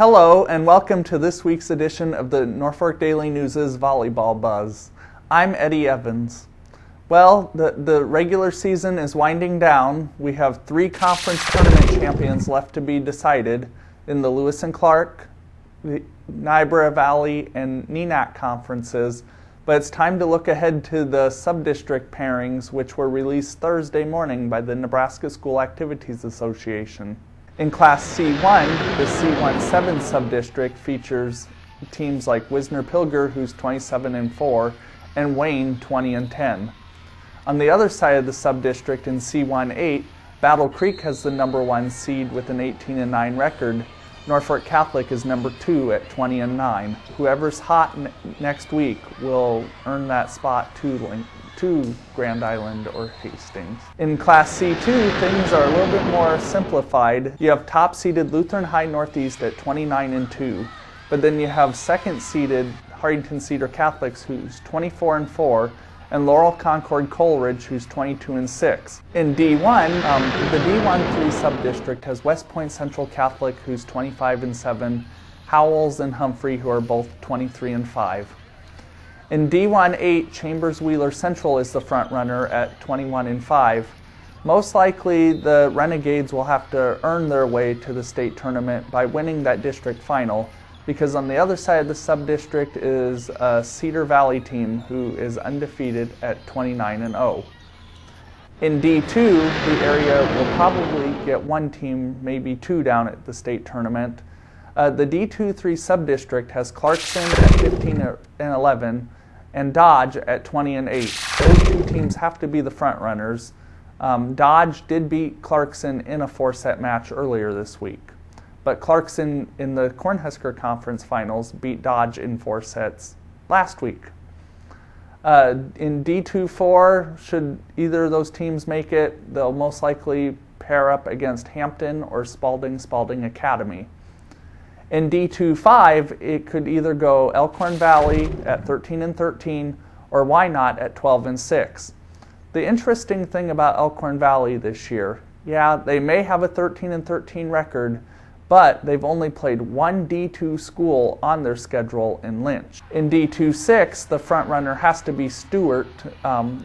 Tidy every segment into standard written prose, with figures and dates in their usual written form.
Hello and welcome to this week's edition of the Norfolk Daily News' Volleyball Buzz. I'm Eddie Evans. Well, the regular season is winding down. We have 3 conference tournament champions left to be decided in the Lewis and Clark, the Niobrara Valley, and NENAC conferences, but it's time to look ahead to the Subdistrict pairings, which were released Thursday morning by the Nebraska School Activities Association. In Class C1, the C17 subdistrict features teams like Wisner-Pilger, who's 27-4, and Wayne, 20-10. On the other side of the subdistrict in C18, Battle Creek has the #1 seed with an 18-9 record. Norfolk Catholic is #2 at 20-9. Whoever's hot next week will earn that spot to Grand Island or Hastings. In Class C2, things are a little bit more simplified. You have top-seeded Lutheran High Northeast at 29-2, but then you have second-seeded Hartington Cedar Catholics, who's 24-4, and Laurel Concord Coleridge, who's 22-6. In D1, the D1-3 subdistrict has West Point Central Catholic, who's 25-7, Howells and Humphrey, who are both 23-5. In D1-8, Chambers-Wheeler Central is the front runner at 21-5. Most likely, the Renegades will have to earn their way to the state tournament by winning that district final, because on the other side of the subdistrict is a Cedar Valley team who is undefeated at 29-0. In D2, the area will probably get 1 team, maybe 2 down at the state tournament. The D2-3 subdistrict has Clarkson at 15-11 and Dodge at 20-8. Those 2 teams have to be the front runners. Dodge did beat Clarkson in a 4-set match earlier this week, but Clarkson in the Cornhusker Conference Finals beat Dodge in 4 sets last week. In D2-4, should either of those teams make it, they'll most likely pair up against Hampton or Spalding Academy. In D2-5, it could either go Elkhorn Valley at 13-13 or Wynot at 12-6. The interesting thing about Elkhorn Valley this year, yeah, they may have a 13-13 record, but they've only played 1 D2 school on their schedule in Lynch. In D2-6, the front runner has to be Stewart.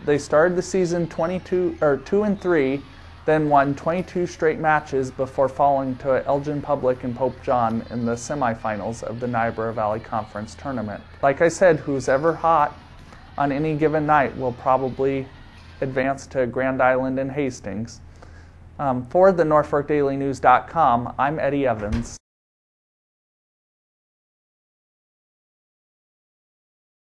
They started the season 2-3, then won 22 straight matches before falling to Elgin Public and Pope John in the semifinals of the Niobrara Valley Conference Tournament. Like I said, who's ever hot on any given night will probably advance to Grand Island and Hastings. For the NorfolkDailyNews.com, I'm Eddie Evans.